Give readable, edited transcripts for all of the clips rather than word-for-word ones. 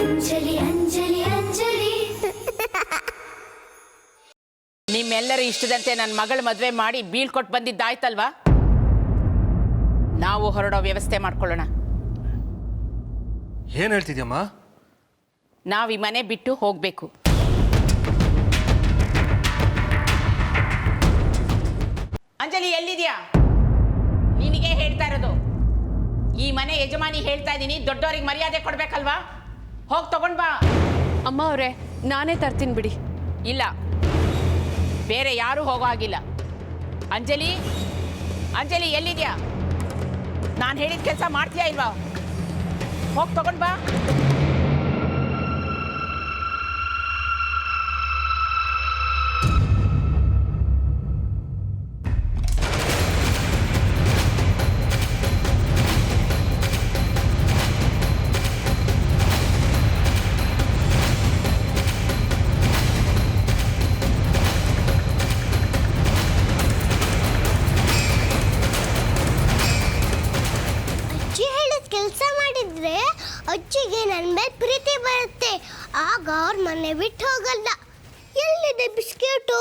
ಅಂಜಲಿ ಅಂಜಲಿ ಅಂಜಲಿ. ನಿಮ್ಮೆಲ್ಲರ ಇಷ್ಟದಂತೆ ನನ್ನ ಮಗಳ ಮದುವೆ ಮಾಡಿ ಬೀಳ್ಕೊಟ್ಟು ಬಂದಿದ್ದಾಯ್ತಲ್ವಾ? ನಾವು ಹೊರಡೋ ವ್ಯವಸ್ಥೆ ಮಾಡ್ಕೊಳ್ಳೋಣ. ಏನು ಹೇಳ್ತಿದ್ಯಮ್ಮ? ನಾವು ಈ ಮನೆ ಬಿಟ್ಟು ಹೋಗಬೇಕು. ಅಂಜಲಿ ಎಲ್ಲಿದ್ಯಾ? ನಿನಗೆ ಹೇಳ್ತಾ ಇರೋದು. ಈ ಮನೆ ಯಜಮಾನಿ ಹೇಳ್ತಾ ಇದ್ದೀನಿ, ದೊಡ್ಡವರಿಗೆ ಮರ್ಯಾದೆ ಕೊಡ್ಬೇಕಲ್ವಾ? ಹೋಗಿ ತಗೊಂಡ್ ಬಾ. ಅಮ್ಮ ಅವರೇ, ನಾನೇ ತರ್ತೀನಿ ಬಿಡಿ. ಇಲ್ಲ, ಬೇರೆ ಯಾರೂ ಹೋಗೋ ಹಾಗಿಲ್ಲ. ಅಂಜಲಿ, ಅಂಜಲಿ ಎಲ್ಲಿದ್ಯಾ? ನಾನು ಹೇಳಿದ ಕೆಲಸ ಮಾಡ್ತೀಯಾ ಇಲ್ವಾ? ಹೋಗಿ ತಗೊಂಡ್ ಬಾ. ಕೆಲಸ ಮಾಡಿದ್ರೆ ಅಜ್ಜಿಗೆ ನನ್ನ ಮೇಲೆ ಪ್ರೀತಿ ಬರುತ್ತೆ. ಆಗ ಅವ್ರ ಮನೆ ಬಿಟ್ಟು ಹೋಗಲ್ಲ. ಎಲ್ಲಿದೆ ಬಿಸ್ಕೆಟು?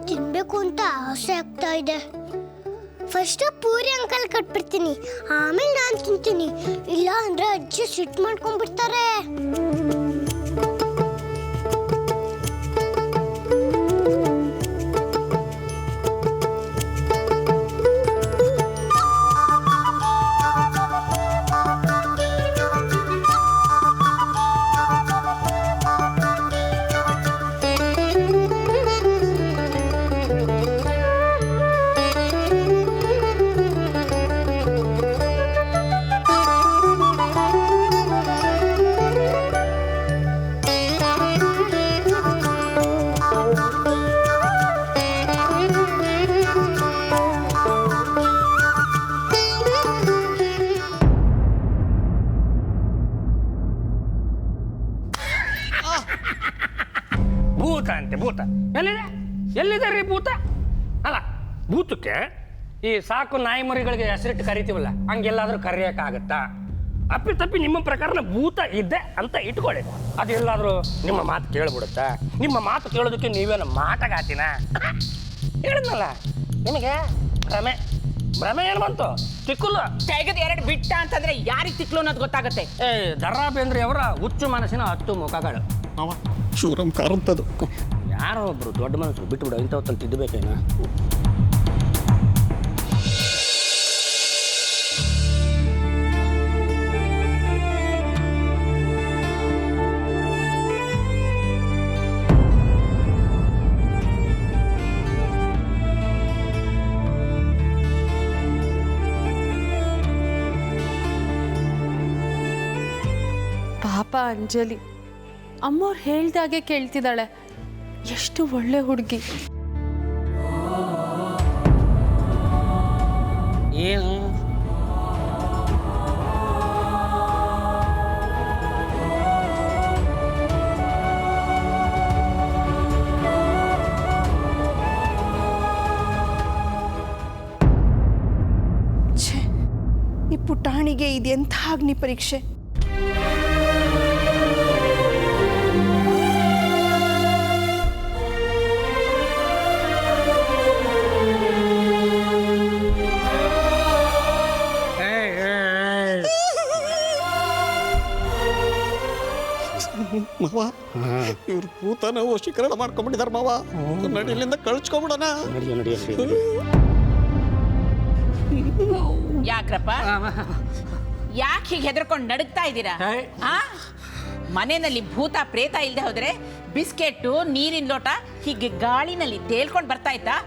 ತಿನ್ಬೇಕು ಅಂತ ಆಸೆ ಆಗ್ತಾ ಇದೆ. ಫಸ್ಟ್ ಪೂರಿ ಅಂಕಲ್ ಕಟ್ಬಿಡ್ತೀನಿ, ಆಮೇಲೆ ನಾನು ತಿಂತೀನಿ. ಇಲ್ಲ ಅಂದ್ರೆ ಅಜ್ಜಿ ಸಿಟ್ಟು ಮಾಡ್ಕೊಂಡ್ಬಿಡ್ತಾರೆ. ಭೂತ ಅಂತೆ, ಭೂತ ಎಲ್ಲಿದೆ ರೀ ಭೂತ? ಅಲ್ಲ, ಭೂತಕ್ಕೆ ಈ ಸಾಕು ನಾಯಿ ಮರಿಗಳಿಗೆ ಹೆಸರಿಟ್ಟು ಕರಿತೀವಲ್ಲ, ಹಂಗೆಲ್ಲಾದ್ರೂ ಕರೆಯೋಕ್ಕಾಗತ್ತಾ? ಅಪ್ಪಿ ನಿಮ್ಮ ಪ್ರಕಾರ ಭೂತ ಇದ್ದೆ ಅಂತ ಇಟ್ಕೊಳ್ಳಿ. ಅದೆಲ್ಲಾದ್ರೂ ನಿಮ್ಮ ಮಾತು ಕೇಳ್ಬಿಡುತ್ತಾ? ನಿಮ್ಮ ಮಾತು ಕೇಳೋದಕ್ಕೆ ನೀವೇನು ಮಾಟಗಾತಿನ? ಹೇಳಿದ್ನಲ್ಲ ನಿಮಗೆ ಭ್ರಮೆ ಏನು ಬಂತು? ತಿಕ್ಕುಲು ತೆಗೆದು ಎರಡು ಬಿಟ್ಟ ಅಂತಂದ್ರೆ ಯಾರಿಗೆ ತಿಕ್ಲು ಅನ್ನೋದು ಗೊತ್ತಾಗುತ್ತೆ. ದರಾ ಬೇಂದ್ರೆ ಅವರ ಹುಚ್ಚು ಮನಸ್ಸಿನ 10 ಮುಖಗಳು. ಶಿವರಾಮ್ ಕಾರಂತದ್ದು. ಯಾರೋ ಒಬ್ರು ದೊಡ್ಡ ಮನಸ್ಸು ಬಿಟ್ಟುಬಿಡು, ಇಂಥ ಹೊತ್ತಲ್ಲಿ ತಿದ್ದಬೇಕೇನ? ಪಾಪ ಅಂಜಲಿ, ಅಮ್ಮವ್ರು ಹೇಳ್ದಾಗೆ ಕೇಳ್ತಿದ್ದಾಳೆ. ಎಷ್ಟು ಒಳ್ಳೆ ಹುಡುಗಿ. ಏನು ಛೇ, ಈ ಪುಟಾಣಿಗೆ ಇದೆಂಥ ಅಗ್ನಿ ಪರೀಕ್ಷೆ. ಮಾವ, ಇವ್ರು ಭೂತನ ವಶೀಕರಣ ಮಾಡ್ಕೊಂಡ್ಬಿಟ್ಟಿದಾರ ಮಾವ. ನಡಿಲಿಂದ ಕಳ್ಸ್ಕೊಂಬಿಡೋಣ. ಯಾಕ್ರಪ್ಪ, ಯಾಕೆ ಹೀಗೆ ಹೆದರ್ಕೊಂಡು ನಡುಗ್ತಾ ಇದ್ದೀರಾ? ಮನೆಯಲ್ಲಿ ಭೂತ ಪ್ರೇತ ಇಲ್ಲದೆ ಹೋದ್ರೆ ಬಿಸ್ಕೆಟ್ಟು ನೀರಿನ ಲೋಟ ಹೀಗೆ ಗಾಳಿನಲ್ಲಿ ತೇಲ್ಕೊಂಡು ಬರ್ತಾ ಇತ್ತಾ?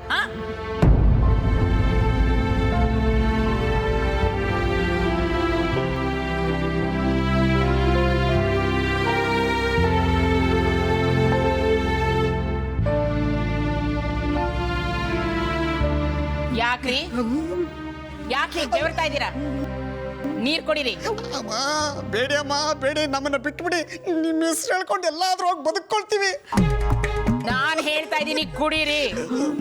ಯಾಕ್ರಿ ಯಾಕೆ ಬೆವರ್ತಾ ಇದ್ದೀರಾ? ನೀರು ಕೊಡಿರಿ. ಅಮ್ಮ ಬೇಡಿ ಅಮ್ಮ ಬೇಡಿ, ನಮ್ಮನ್ನ ಬಿಟ್ಬಿಡಿ. ನಿಮ್ಮ ಹೆಸರು ಹೇಳ್ಕೊಂಡು ಎಲ್ಲಾದ್ರೂ ಹೋಗಿ ಬದುಕೊಳ್ತೀವಿ. ನಾನು ಹೇಳ್ತಾ ಇದ್ದೀನಿ, ಕುಡೀರಿ.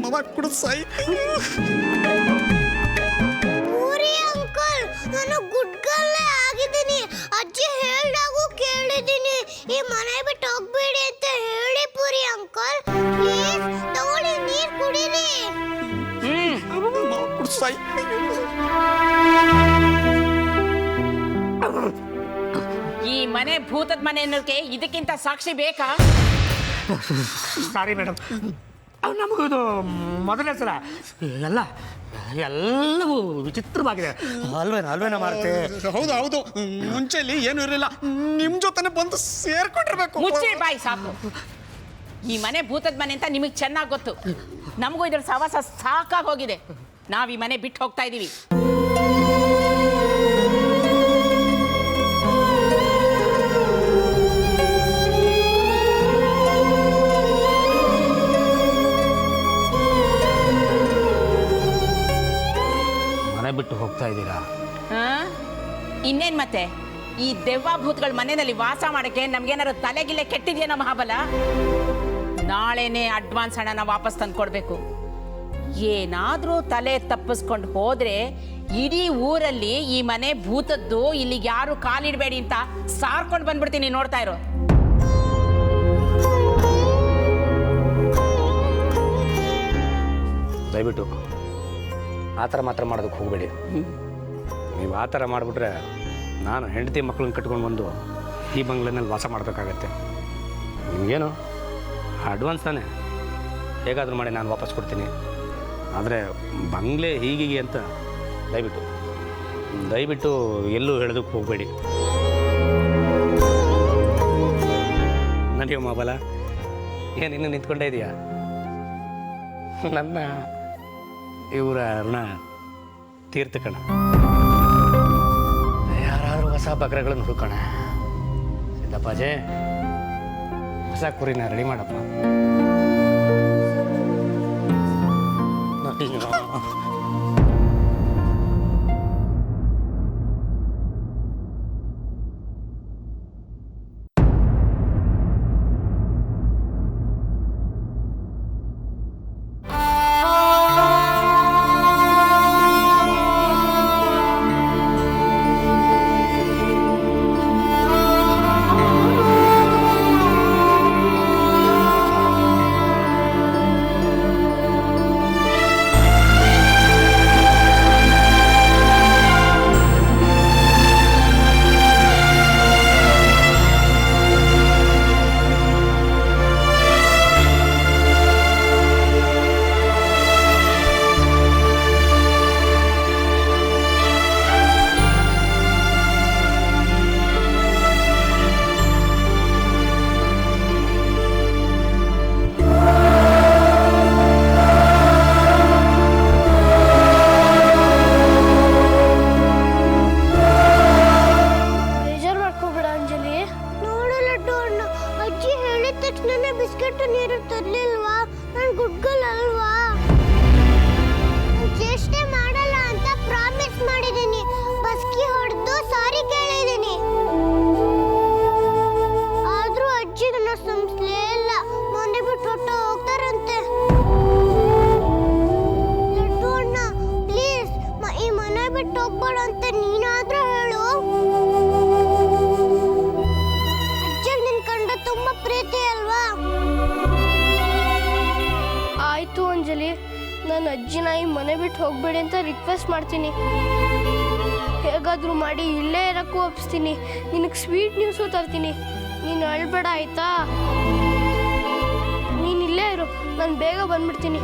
ಮಮ್ಮ ಕುಡಿದು ಸಾಯಿ. ಪೂರಿ ಅಂಕಲ್, ನಾನು ಗುಡ್ಗಲ್ಲೇ ಆಗಿದ್ದೀನಿ. ಅಜ್ಜಿ ಹೇಳ್ದಾಗೂ ಕೇಳಿದ್ದೀನಿ. ಈ ಮನೆ ಬಿಟ್ಟು ಹೋಗ್ಬೇಡಿ ಅಂತ ಹೇಳಿ ಪೂರಿ ಅಂಕಲ್. ಪ್ಲೀಸ್ ತಗೊಳ್ಳಿ, ನೀರು ಕುಡೀರಿ. ಕುಡಿದು ಸಾಯಿ. ಈ ಮನೆ ಭೂತದ ಮನೆ ಅನ್ನೋಕೆ ಇದಕ್ಕಿಂತ ಸಾಕ್ಷಿ ಬೇಕಾ? ಸಾರಿ ಮೇಡಮ್, ನಮಗಿದು ಮೊದಲನೇ ಸಲ. ಎಲ್ಲವೂ ವಿಚಿತ್ರವಾಗಿದೆ. ಅಲ್ವೇನ ಮಾರ್ತೆ. ಹೌದು ಹೌದು, ಮುಂಚೆಲಿ ಏನು ಇರಲಿಲ್ಲ. ನಿಮ್ಮ ಜೊತೆನೆ ಬಂದು ಸೇರ್ಕೊಂಡಿರ್ಬೇಕು. ಮುಚ್ಚಿ ಬಾಯಿ ಸಾಕು. ಈ ಮನೆ ಭೂತದ ಮನೆ ಅಂತ ನಿಮಗೆ ಚೆನ್ನಾಗಿ ಗೊತ್ತು. ನಮಗೂ ಇದ್ರ ಸವಾಸ ಸಾಕಾಗಿ ಹೋಗಿದೆ. ನಾವು ಈ ಮನೆ ಬಿಟ್ಟು ಹೋಗ್ತಾ ಇದ್ದೀವಿ. ಬಿಟ್ಟು ಹೋಗ್ತಾ ಇದ್ದೀರಾ? ಇನ್ನೇನ್ ಮತ್ತೆ? ಈ ದೆವ್ವ ಭೂತಗಳ ಮನೆಯಲ್ಲಿ ವಾಸ ಮಾಡಕ್ಕೆ ನಮ್ಗೇನಾದ್ರು ತಲೆಗಿಲೆ ಕೆಟ್ಟಿದ್ಯೇನೋ ಮಹಾಬಲ? ನಾಳೆನೆ ಅಡ್ವಾನ್ಸ್ ಹಣನ ವಾಪಸ್ ತಂದು ಕೊಡ್ಬೇಕು. ಏನಾದ್ರೂ ತಲೆ ತಪ್ಪಿಸ್ಕೊಂಡು ಹೋದ್ರೆ ಇಡೀ ಊರಲ್ಲಿ ಈ ಮನೆ ಭೂತದ್ದು, ಇಲ್ಲಿಗೆ ಯಾರು ಕಾಲಿಡಬೇಡಿ ಅಂತ ಸಾರ್ಕೊಂಡು ಬಂದ್ಬಿಡ್ತೀನಿ. ನೋಡ್ತಾ ಇರೋ. ದಯವಿಟ್ಟು ಆ ಥರ ಮಾತ್ರ ಮಾಡೋದಕ್ಕೆ ಹೋಗಬೇಡಿ. ನೀವು ಆ ಥರ ಮಾಡಿಬಿಟ್ರೆ ನಾನು ಹೆಂಡತಿ ಮಕ್ಕಳನ್ನ ಕಟ್ಕೊಂಡು ಬಂದು ಈ ಬಂಗ್ಲೆನಲ್ಲಿ ವಾಸ ಮಾಡಬೇಕಾಗತ್ತೆ. ನಿಮಗೇನು ಅಡ್ವಾನ್ಸ್ ತಾನೆ, ಹೇಗಾದರೂ ಮಾಡಿ ನಾನು ವಾಪಸ್ ಕೊಡ್ತೀನಿ. ಆದರೆ ಬಂಗ್ಲೆ ಹೀಗೆ ಅಂತ ದಯವಿಟ್ಟು ಎಲ್ಲೂ ಹೇಳೋದಕ್ಕೆ ಹೋಗಬೇಡಿ. ನಡೆಯೋ ಮಾಬಲ, ಏನು ಇನ್ನೂ ನಿಂತ್ಕೊಂಡೇ ಇದೆಯಾ? ನನ್ನ ಇವರ ಋಣ ತೀರ್ಥಕಣ. ಯಾರಾದರೂ ಹೊಸ ಬಕರೆಗಳನ್ನು ಹುಡುಕೋಣ. ಸಿದ್ದಪ್ಪಾಜೆ, ಹೊಸ ಕುರಿನ ರೆಡಿ ಮಾಡಪ್ಪ. ನಾನು ಅಜ್ಜಿನ ಈ ಮನೆ ಬಿಟ್ಟು ಹೋಗ್ಬೇಡಿ ಅಂತ ರಿಕ್ವೆಸ್ಟ್ ಮಾಡ್ತೀನಿ. ಹೇಗಾದರೂ ಮಾಡಿ ಇಲ್ಲೇ ಇರಕ್ಕೂ ಒಪ್ಪಿಸ್ತೀನಿ. ನಿನಗೆ ಸ್ವೀಟ್ ನ್ಯೂಸು ತರ್ತೀನಿ. ನೀನು ಅಳ್ಬೇಡ ಆಯ್ತಾ? ನೀನು ಇಲ್ಲೇ ಇರು, ನಾನು ಬೇಗ ಬಂದ್ಬಿಡ್ತೀನಿ.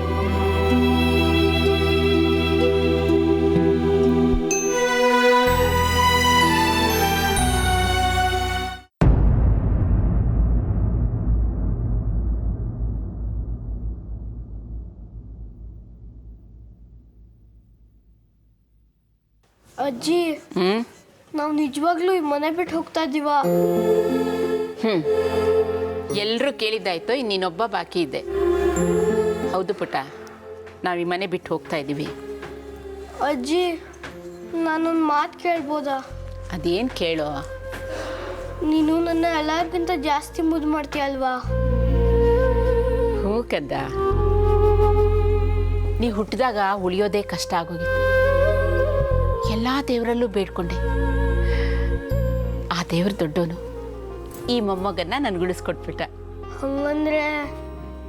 ಅಜ್ಜಿ, ನಾವು ನಿಜವಾಗ್ಲೂ ಈ ಮನೆ ಬಿಟ್ಟು ಹೋಗ್ತಾ ಇದ್ದೀವಾ? ಎಲ್ಲರೂ ಕೇಳಿದ್ದಾಯ್ತು, ಇನ್ನೊಬ್ಬ ಬಾಕಿ ಇದೆ. ಹೌದು ಪುಟ್ಟ, ನಾವು ಈ ಮನೆ ಬಿಟ್ಟು ಹೋಗ್ತಾ ಇದ್ದೀವಿ. ಅಜ್ಜಿ ನಾನೊಂದು ಮಾತು ಕೇಳ್ಬೋದಾ? ಅದೇನು ಕೇಳೋ? ನೀನು ನನ್ನ ಎಲ್ಲರಿಗಿಂತ ಜಾಸ್ತಿ ಮುದ್ದು ಮಾಡ್ತೀಯ ಅಲ್ವಾ? ಹ್ಞೂ ಕದ್ದ, ನೀ ಹುಟ್ಟಿದಾಗ ಉಳಿಯೋದೇ ಕಷ್ಟ ಆಗೋಗಿತ್ತು. ಎಲ್ಲ ದೇವರಲ್ಲೂ ಬೇಡ್ಕೊಂಡೆ. ಆ ದೇವ್ರ ದೊಡ್ಡವನು ಈ ಮೊಮ್ಮಗನ್ನ ನನ್ಗುಳಿಸ್ಕೊಟ್ಬಿಟ್ಟ. ಹಂಗಂದ್ರೆ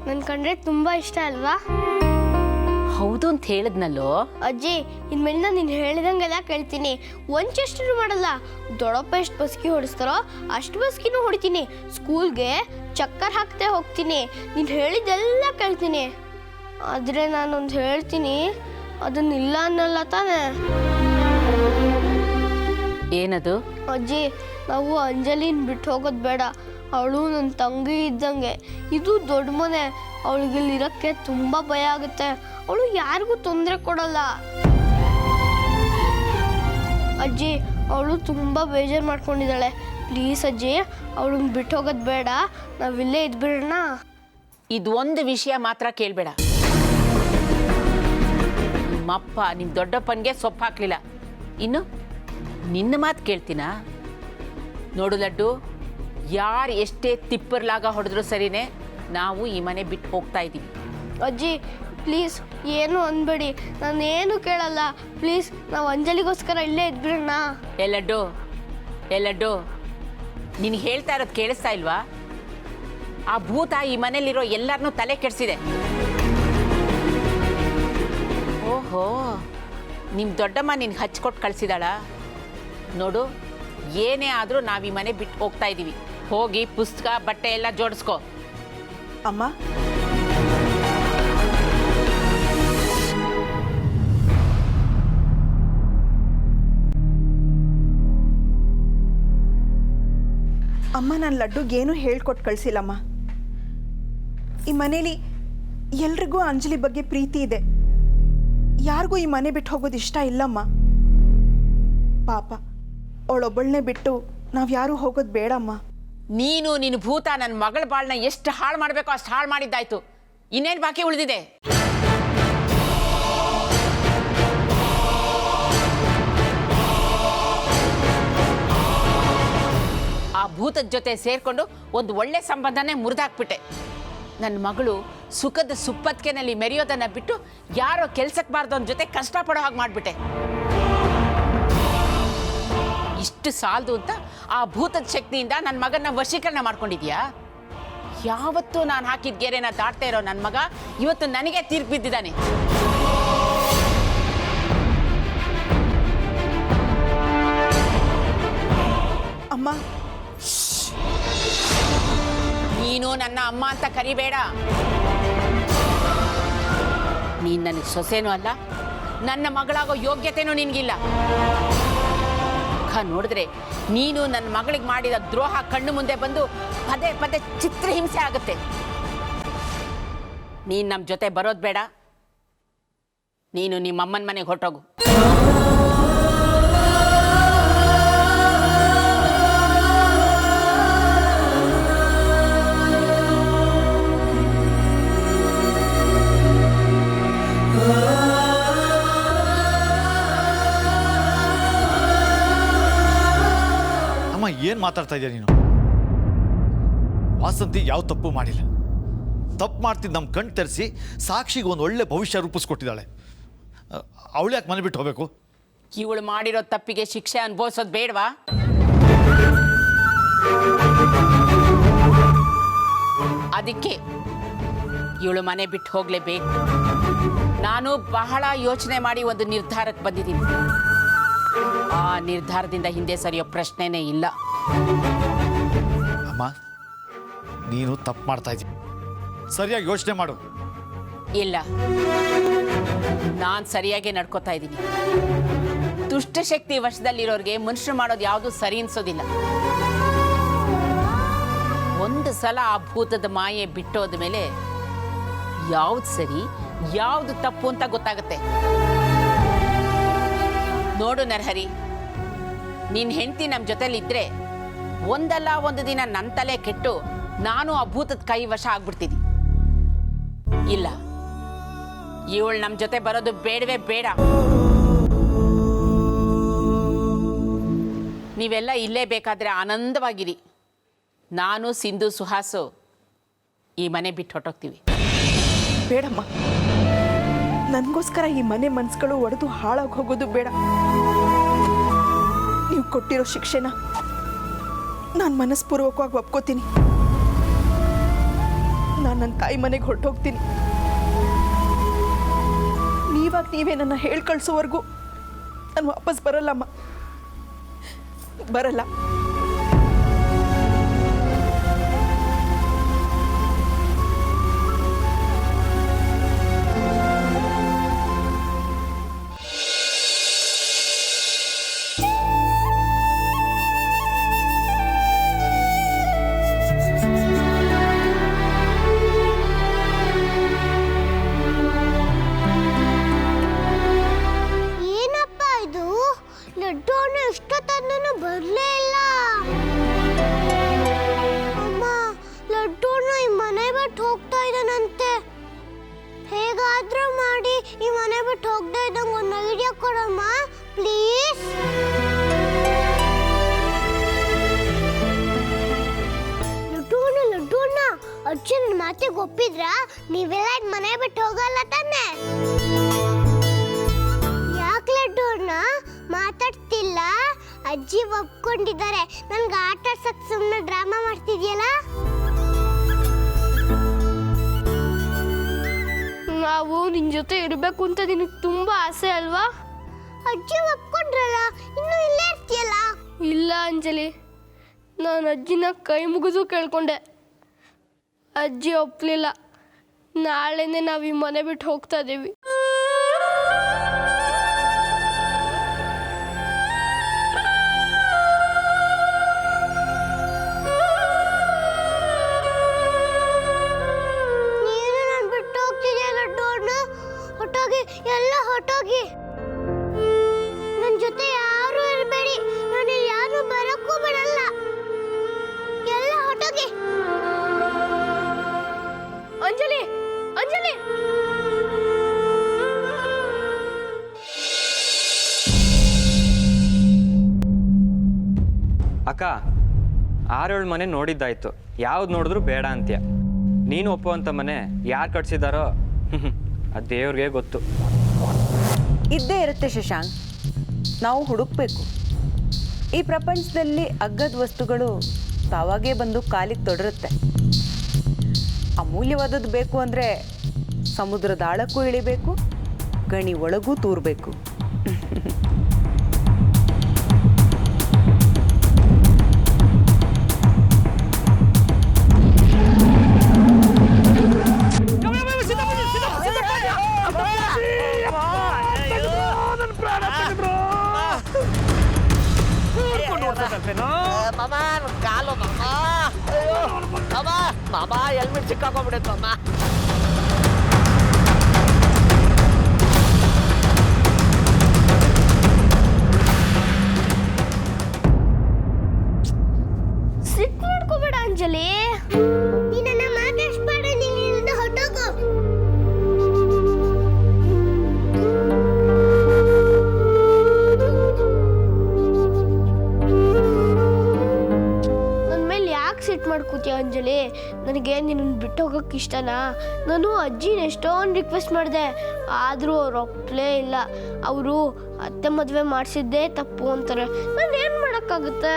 ನನ್ನ ಕಂಡ್ರೆ ತುಂಬ ಇಷ್ಟ ಅಲ್ವಾ? ಹೌದು ಅಂತ ಹೇಳಿದ್ನಲ್ಲೋ. ಅಜ್ಜಿ ಇನ್ಮೇಲಿಂದ ನೀನು ಹೇಳಿದಂಗೆಲ್ಲ ಕೇಳ್ತೀನಿ. ಒಂದು ಚೆಸ್ಟು ಮಾಡಲ್ಲ. ದೊಡ್ಡಪ್ಪ ಎಷ್ಟು ಬಸ್ಕಿ ಹೊಡಿಸ್ತಾರೋ ಅಷ್ಟು ಬಸ್ಕಿನೂ ಹೊಡಿತೀನಿ. ಸ್ಕೂಲ್ಗೆ ಚಕ್ಕರ್ ಹಾಕ್ತೆ ಹೋಗ್ತೀನಿ. ನೀನು ಹೇಳಿದ್ದೆಲ್ಲ ಕೇಳ್ತೀನಿ. ಆದರೆ ನಾನೊಂದು ಹೇಳ್ತೀನಿ, ಅದನ್ನಿಲ್ಲ ಅನ್ನಲ್ಲ ತಾನೆ? ಏನದು? ಅಜ್ಜಿ ನಾವು ಅಂಜಲಿನ ಬಿಟ್ಟು ಹೋಗೋದು ಬೇಡ. ಅವಳು ನನ್ನ ತಂಗಿ ಇದ್ದಂಗೆ. ಇದು ದೊಡ್ಡ ಮನೆ. ಅವಳಿಗೆ ಇಲ್ಲಿರೋಕ್ಕೆ ತುಂಬ ಭಯ ಆಗುತ್ತೆ. ಅವಳು ಯಾರಿಗೂ ತೊಂದರೆ ಕೊಡಲ್ಲ. ಅಜ್ಜಿ ಅವಳು ತುಂಬ ಬೇಜಾರು ಮಾಡ್ಕೊಂಡಿದ್ದಾಳೆ. ಪ್ಲೀಸ್ ಅಜ್ಜಿ, ಅವಳನ್ನ ಬಿಟ್ಟು ಹೋಗೋದು ಬೇಡ. ನಾವಿಲ್ಲೇ ಇದ್ಬಿಡೋಣ. ಇದು ಒಂದು ವಿಷಯ ಮಾತ್ರ ಕೇಳಬೇಡ. ನಿಮ್ಮಪ್ಪ ನಿಮ್ಮ ದೊಡ್ಡಪ್ಪನಿಗೆ ಸೊಪ್ಪು ಹಾಕ್ಲಿಲ್ಲ, ಇನ್ನು ನಿನ್ನ ಮಾತು ಕೇಳ್ತೀನಾ? ನೋಡು ಲಡ್ಡು, ಯಾರು ಎಷ್ಟೇ ತಿಪ್ಪರ್ಲಾಗ ಹೊಡೆದ್ರು ಸರಿನೇ, ನಾವು ಈ ಮನೆ ಬಿಟ್ಟು ಹೋಗ್ತಾ ಇದ್ದೀವಿ. ಅಜ್ಜಿ ಪ್ಲೀಸ್ ಏನು ಅನ್ಬೇಡಿ. ನಾನೇನು ಕೇಳಲ್ಲ. ಪ್ಲೀಸ್ ನಾವು ಅಂಜಲಿಗೋಸ್ಕರ ಇಲ್ಲೇ ಇದ್ಬಿಡೋಣ. ಎಲ್ಲಡ್ಡು ನಿನಗೆ ಹೇಳ್ತಾ ಇರೋದು ಕೇಳಿಸ್ತಾ ಇಲ್ವಾ? ಆ ಭೂತ ಈ ಮನೇಲಿರೋ ಎಲ್ಲರನ್ನೂ ತಲೆ ಕೆಡಿಸಿದೆ. ಓಹೋ, ನಿಮ್ಮ ದೊಡ್ಡಮ್ಮ ನಿನ್ಗೆ ಹಚ್ಕೊಟ್ಟು ಕಳಿಸಿದಾಳ? ನೋಡು, ಏನೇ ಆದರೂ ನಾವು ಈ ಮನೆ ಬಿಟ್ಟು ಹೋಗ್ತಾ ಇದ್ದೀವಿ. ಹೋಗಿ ಪುಸ್ತಕ ಬಟ್ಟೆ ಎಲ್ಲ ಜೋಡಿಸ್ಕೋ. ಅಮ್ಮ, ಅಮ್ಮ, ನಾನು ಲಡ್ಡುಗೇನು ಹೇಳ್ಕೊಟ್ಟು ಕಳಿಸಿಲ್ಲಮ್ಮ. ಈ ಮನೇಲಿ ಎಲ್ರಿಗೂ ಅಂಜಲಿ ಬಗ್ಗೆ ಪ್ರೀತಿ ಇದೆ. ಯಾರಿಗೂ ಈ ಮನೆ ಬಿಟ್ಟು ಹೋಗೋದು ಇಷ್ಟ ಇಲ್ಲಮ್ಮ. ಪಾಪ ಅವಳೊಬ್ಬಳನ್ನೇ ಬಿಟ್ಟು ನಾವು ಯಾರೂ ಹೋಗೋದು ಬೇಡಮ್ಮ. ನೀನು ನಿನ್ನ ಭೂತ ನನ್ನ ಮಗಳ ಬಾಳನ್ನ ಎಷ್ಟು ಹಾಳು ಮಾಡಬೇಕೋ ಅಷ್ಟು ಹಾಳು ಮಾಡಿದ್ದಾಯ್ತು. ಇನ್ನೇನು ಬಾಕಿ ಉಳಿದಿದೆ? ಆ ಭೂತದ ಜೊತೆ ಸೇರ್ಕೊಂಡು ಒಂದು ಒಳ್ಳೆ ಸಂಬಂಧನೇ ಮುರಿದಾಕ್ಬಿಟ್ಟೆ. ನನ್ನ ಮಗಳು ಸುಖದ ಸುಪ್ಪತ್ತಿಗೆನಲ್ಲಿ ಮೆರೆಯೋದನ್ನ ಬಿಟ್ಟು ಯಾರೋ ಕೆಲ್ಸಕ್ಕೆ ಬಾರ್ದವನ ಜೊತೆ ಕಷ್ಟಪಡೋ ಹಾಗೆ ಮಾಡಿಬಿಟ್ಟೆ. ಇಷ್ಟು ಸಾಲದು ಅಂತ ಆ ಭೂತದ ಶಕ್ತಿಯಿಂದ ನನ್ನ ಮಗನ ವಶೀಕರಣ ಮಾಡ್ಕೊಂಡಿದ್ಯಾ? ಯಾವತ್ತೂ ನಾನು ಹಾಕಿದ ಗೆರೆನ ದಾಟ್ತಾ ಇರೋ ನನ್ನ ಮಗ ಇವತ್ತು ನನಗೆ ತೀರ್ಪು ಬಿದ್ದಿದ್ದಾನೆ. ಅಮ್ಮ, ನೀನು ನನ್ನ ಅಮ್ಮ ಅಂತ ಕರಿಬೇಡ. ನೀನು ನನಗೆ ಸೊಸೆನೂ ಅಲ್ಲ, ನನ್ನ ಮಗಳಾಗೋ ಯೋಗ್ಯತೆನೂ ನಿನಗಿಲ್ಲ. ನೋಡಿದ್ರೆ ನೀನು ನನ್ನ ಮಗಳಿಗೆ ಮಾಡಿದ ದ್ರೋಹ ಕಣ್ಣು ಮುಂದೆ ಬಂದು ಪದೇ ಪದೇ ಚಿತ್ರಹಿಂಸೆ ಆಗುತ್ತೆ. ನೀನು ನಮ್ಮ ಜೊತೆ ಬರೋದು ಬೇಡ. ನೀನು ನಿಮ್ಮ ಅಮ್ಮನ ಮನೆಗೆ ಹೊರಟೋಗು. ಏನು ಮಾತಾಡ್ತಾ ಇದೆಯಾ ನೀನು? ವಾಸಂತಿ ಯಾವ ತಪ್ಪು ಮಾಡಿಲ್ಲ. ತಪ್ಪು ಮಾಡ್ತಿದ್ದು ನಮ್ಮ ಕಣ್ ತೆರೆಸಿ ಸಾಕ್ಷಿಗೆ ಒಂದು ಒಳ್ಳೆ ಭವಿಷ್ಯ ರೂಪಿಸ್ಕೊಟ್ಟಿದ್ದಾಳೆ. ಅವಳು ಯಾಕೆ ಮನೆ ಬಿಟ್ಟು ಹೋಗಬೇಕು? ಇವಳು ಮಾಡಿರೋ ತಪ್ಪಿಗೆ ಶಿಕ್ಷೆ ಅನುಭವಿಸೋದು ಬೇಡವಾ? ಅದಕ್ಕೆ ಇವಳು ಮನೆ ಬಿಟ್ಟು ಹೋಗ್ಲೇಬೇಕು. ನಾನು ಬಹಳ ಯೋಚನೆ ಮಾಡಿ ಒಂದು ನಿರ್ಧಾರಕ್ಕೆ ಬಂದಿದ್ದೀನಿ. ಆ ನಿರ್ಧಾರದಿಂದ ಹಿಂದೆ ಸರಿಯೋ ಪ್ರಶ್ನೆನೇ ಇಲ್ಲ. ಅಮ್ಮ, ನೀನು ತಪ್ಪು ಮಾಡ್ತಾ ಇದ್ದೀಯ. ಸರಿಯಾಗಿ ಯೋಚನೆ ಮಾಡು. ಇಲ್ಲ, ನಾನು ಸರಿಯಾಗಿ ನಡ್ಕೋತಾ ಇದ್ದೀನಿ. ದುಷ್ಟಶಕ್ತಿ ವಶದಲ್ಲಿರೋರಿಗೆ ಮನುಷ್ಯರು ಮಾಡೋದು ಯಾವುದು ಸರಿ ಅನ್ಸೋದಿಲ್ಲ. ಒಂದು ಸಲ ಆ ಭೂತದ ಮಾಯೆ ಬಿಟ್ಟೋದ ಮೇಲೆ ಯಾವ್ದು ಸರಿ ಯಾವ್ದು ತಪ್ಪು ಅಂತ ಗೊತ್ತಾಗುತ್ತೆ. ನೋಡು ನರಹರಿ, ನಿನ್ನ ಹೆಂಡತಿ ನಮ್ಮ ಜೊತೆಲಿದ್ರೆ ಒಂದಲ್ಲ ಒಂದು ದಿನ ನನ್ನ ತಲೆ ಕೆಟ್ಟು ನಾನು ಆ ಭೂತದ ಕೈ ವಶ ಆಗ್ಬಿಡ್ತೀನಿ. ಇಲ್ಲ, ಇವಳು ನಮ್ಮ ಜೊತೆ ಬರೋದು ಬೇಡವೇ ಬೇಡ. ನೀವೆಲ್ಲ ಇಲ್ಲೇ ಬೇಕಾದರೆ ಆನಂದವಾಗಿರಿ. ನಾನು ಸಿಂಧು ಸುಹಾಸು ಈ ಮನೆ ಬಿಟ್ಟು ಹೊಟ್ಟೋಗ್ತೀವಿ. ಬೇಡಮ್ಮ, ನನಗೋಸ್ಕರ ಈ ಮನೆ ಮನಸ್ಸುಗಳು ಒಡೆದು ಹಾಳಾಗಿ ಹೋಗೋದು ಬೇಡ. ನೀವು ಕೊಟ್ಟಿರೋ ಶಿಕ್ಷೆನ ನಾನು ಮನಸ್ಪೂರ್ವಕವಾಗಿ ಒಪ್ಕೋತೀನಿ. ನಾನು ನನ್ನ ತಾಯಿ ಮನೆಗೆ ಹೊರಟೋಗ್ತೀನಿ. ನೀವಾಗ ನೀವೇ ನನ್ನ ಹೇಳಿ ಕಳಿಸೋವರೆಗೂ ನಾನು ವಾಪಸ್ ಬರಲ್ಲಮ್ಮ, ಬರಲ್ಲ. ಬರಲೇ ಇಲ್ಲ. ಅಮ್ಮ, ಲಡ್ಡೂನ ಈ ಮನೆ ಬಿಟ್ಟು ಹೋಗ್ತಾ ಇದ್ದಾನಂತೆ. ಹೇಗಾದ್ರೂ ಮಾಡಿ ಈ ಮನೆ ಬಿಟ್ಟು ಹೋಗದೆ ಇದ್ದಂಗೆ ಒಂದು ಐಡಿಯಾ ಕೊಡಮ್ಮ ಪ್ಲೀಸ್. ಲಡ್ಡೂನ ಅಜ್ಜಿ ನನ್ನ ಮಾತಿಗೆ ಒಪ್ಪಿದ್ರ ನೀವೆಲ್ಲ ಮನೆ ಬಿಟ್ಟು ಹೋಗಲ್ಲ ತಾನೆ? ಯಾಕೆ ಲಡ್ಡೂನ ಮಾತಾಡ್ತಿಲ್ಲ? ಅಜ್ಜಿ ಒಪ್ಕೊಂಡಿದ್ದಾರೆ. ನನ್ಗೆ ಆಟ ಆಡ್ಸಕ್ ಸುಮ್ಮನೆ ಡ್ರಾಮಾ ಮಾಡ್ತಿದ್ಯಲ್ಲ. ನಾವು ನಿನ್ ಜೊತೆ ಇರಬೇಕು ಅಂತ ನಿನಗೆ ತುಂಬಾ ಆಸೆ ಅಲ್ವಾ? ಅಜ್ಜಿ ಒಪ್ಕೊಂಡ್ರಲ್ಲ, ಇನ್ನು ಇಲ್ಲೇ ಇರ್ತೀಯಲ್ಲ. ಇಲ್ಲ ಅಂಜಲಿ, ನಾನು ಅಜ್ಜಿನ ಕೈ ಮುಗಿದು ಕೇಳ್ಕೊಂಡೆ. ಅಜ್ಜಿ ಒಪ್ಪಲಿಲ್ಲ. ನಾಳೆನೆ ನಾವು ಈ ಮನೆ ಬಿಟ್ಟು ಹೋಗ್ತಾ ಇದ್ದೀವಿ. ಎಲ್ಲ ಹೊಟ್ಟೋಗಿ. ನನ್ನ ಜೊತೆ ಯಾರು ಇರಬೇಡಿ. ನಾನು ಯಾರು ಬರಕ್ಕೂ ಬಿಡಲ್ಲ. ಎಲ್ಲ ಹೊಟ್ಟೋಗಿ. ಅಂಜಲಿ, ಅಂಜಲಿ, ಅಕ್ಕ, 6-7 ಮನೆ ನೋಡಿದ್ದಾಯ್ತು. ಯಾವ್ದು ನೋಡಿದ್ರು ಬೇಡ ಅಂತ್ಯ. ನೀನು ಒಪ್ಪುವಂಥ ಮನೆ ಯಾರು ಕಟ್ಸಿದಾರೋ ಅದು ದೇವ್ರಿಗೆ ಗೊತ್ತು. ಇದ್ದೇ ಇರುತ್ತೆ ಶಶಾಂಕ್, ನಾವು ಹುಡುಕ್ಬೇಕು. ಈ ಪ್ರಪಂಚದಲ್ಲಿ ಅಗ್ಗದ ವಸ್ತುಗಳು ತಾವಾಗೇ ಬಂದು ಕಾಲಿಗೆ ತೊಡರುತ್ತೆ. ಅಮೂಲ್ಯವಾದದ್ದು ಬೇಕು ಅಂದರೆ ಸಮುದ್ರದ ಆಳಕ್ಕೂ ಇಳಿಬೇಕು, ಗಣಿ ಒಳಗೂ ತೂರಬೇಕು. ಮಾಮ ಹೆಲ್ಮೆಟ್ ಸಿಕ್ಕಾಕೊಂಡ್ಬಿಡುತ್ತೆ ಅಮ್ಮ. ಸಿಟ್ ಮಾಡ್ಕೋಬೇಡ ಅಂಜಲಿ. ನೀನನ್ನ ಮಾತಾಡ್ಸ್ಬೇಡ. ನೀನಿಂದ ಹೊಟ್ಟೋಗು. ಸಿಟ್ ಮಾಡ್ಕೋತೀಯ ಅಂಜಲಿ? ನನಗೆ ನಿನ್ನನ್ನು ಬಿಟ್ಟು ಹೋಗೋಕ್ಕೆ ಇಷ್ಟನಾ? ನಾನು ಅಜ್ಜಿನ ಎಷ್ಟೊಂದು ರಿಕ್ವೆಸ್ಟ್ ಮಾಡಿದೆ, ಆದರೂ ಅವ್ರು ಒಪ್ಪಲೇ ಇಲ್ಲ. ಅವರು ಅತ್ತೆ ಮದುವೆ ಮಾಡಿಸಿದ್ದೇ ತಪ್ಪು ಅಂತಾರೆ. ನಾನು ಏನು ಮಾಡೋಕ್ಕಾಗುತ್ತೆ?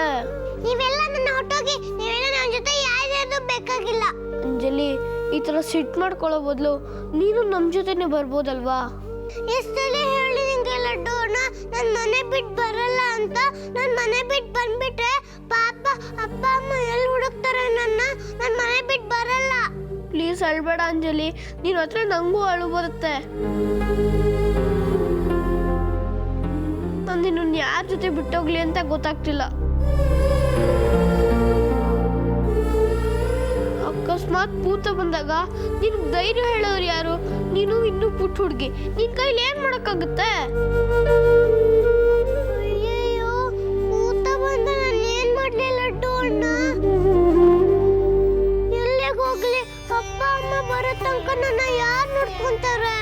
ನೀವೆಲ್ಲ ನನ್ನ ಹೊಟ್ಟೋಗಿ. ನೀವೆಲ್ಲ ನನ್ನ ಜೊತೆ ಯಾರ್ಯಾರು ಬೇಕಾಗಿಲ್ಲ. ಅಂಜಲಿ, ಈ ಥರ ಸಿಟ್ ಮಾಡ್ಕೊಳ್ಳೋ ಬದಲು ನೀನು ನಮ್ಮ ಜೊತೆನೇ ಬರ್ಬೋದಲ್ವಾ? ಎಷ್ಟೆಲ್ಲ ಹೇಳಿ ನಿಂಗೆ ಲಡ್ಡೂನ ನನ್ನ ಮನೆ ಬಿಟ್ಟು ಬರಲ್ಲ ಅಂತ. ನನ್ನ ಮನೆ ಬಿಟ್ಟು ಬಂದ್ಬಿಟ್ರೆ ಪಾಪ ಅಪ್ಪ ಅಮ್ಮ ಎಲ್ಲಿ ಹುಡುಕ್ತಾರೆ ನನ್ನ ಮನೆ ಬಿಟ್ಟು ಬರಲ್ಲ. ಪ್ಲೀಸ್ ಅಳ್ಬೇಡ ಅಂಜಲಿ, ನೀನು ಹತ್ರ ನಂಗೂ ಅಳು ಬರುತ್ತೆ. ನಾನು ನಿನ್ನ ಯಾರ ಜೊತೆ ಬಿಟ್ಟೋಗ್ಲಿ ಅಂತ ಗೊತ್ತಾಗ್ತಿಲ್ಲ. ಅಕಸ್ಮಾತ್ ಭೂತ ಬಂದಾಗ ನಿನ್ ಧೈರ್ಯ ಹೇಳೋರು ಯಾರು? ನೀನು ಇನ್ನೂ ಪುಟ್ಟ ಹುಡುಗಿ, ನಿನ್ ಕೈಲಿ ಏನ್ ಮಾಡಕ್ಕಾಗುತ್ತೆ? ಅಯ್ಯಯ್ಯೋ, ಭೂತ ಬಂದ ನಾನು ಏನ್ ಮಾಡ್ಲಿ ಲಡ್ಡು ಅಣ್ಣ? ಎಲ್ಲಿಗೆ ಹೋಗ್ಲಿ? ಅಪ್ಪ ಅಮ್ಮ ಬರೋ ತನಕ ನನ್ನ ಯಾರು ನೋಡ್ಕೊಂತಾರೆ?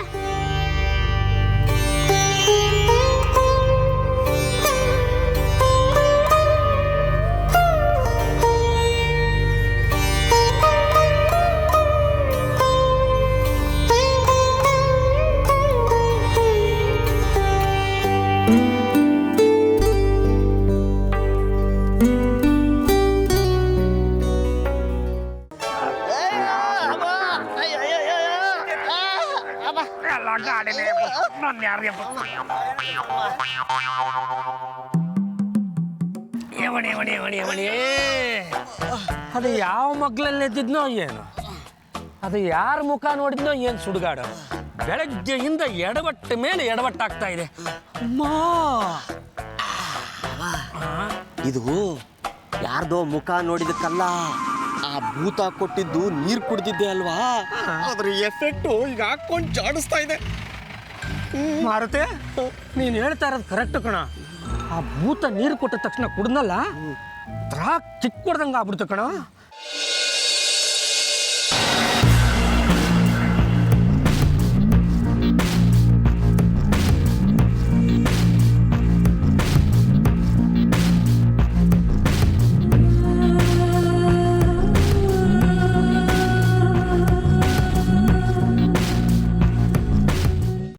ಏವಣಿ ಅದು ಯಾವ ಮಗ್ಲಲ್ಲಿ ಎದ್ದಿದ್ನೋ ಏನು, ಅದು ಯಾರ ಮುಖ ನೋಡಿದ್ನೋ ಏನು ಸುಡುಗಾಡ. ಬೆಳಗ್ಗೆಯಿಂದ ಎಡವಟ್ಟ ಮೇಲೆ ಎಡವಟ್ಟಾಗ್ತಾ ಇದೆ. ಇದು ಯಾರ್ದೋ ಮುಖ ನೋಡಿದಕ್ಕಲ್ಲ, ಆ ಭೂತ ಕೊಟ್ಟಿದ್ದು ನೀರು ಕುಡ್ದಿದ್ದೆ ಅಲ್ವಾ, ಅದ್ರ ಎಫೆಕ್ಟು ಈಗ ಹಾಕೊಂಡು ಜಾಡಿಸ್ತಾ ಇದೆ. ಮಾರುತೆ, ನೀನು ಹೇಳ್ತಾ ಇರೋದು ಕರೆಕ್ಟ್ ಕಣ. ಆ ಭೂತ ನೀರು ಕೊಟ್ಟ ತಕ್ಷಣ ಕುಡ್ದಲ್ಲ ತ್ರಾ ಕಿಕ್ ಕೊಡ್ದಂಗೆ ಆಗ್ಬಿಡ್ತು ಕಣ.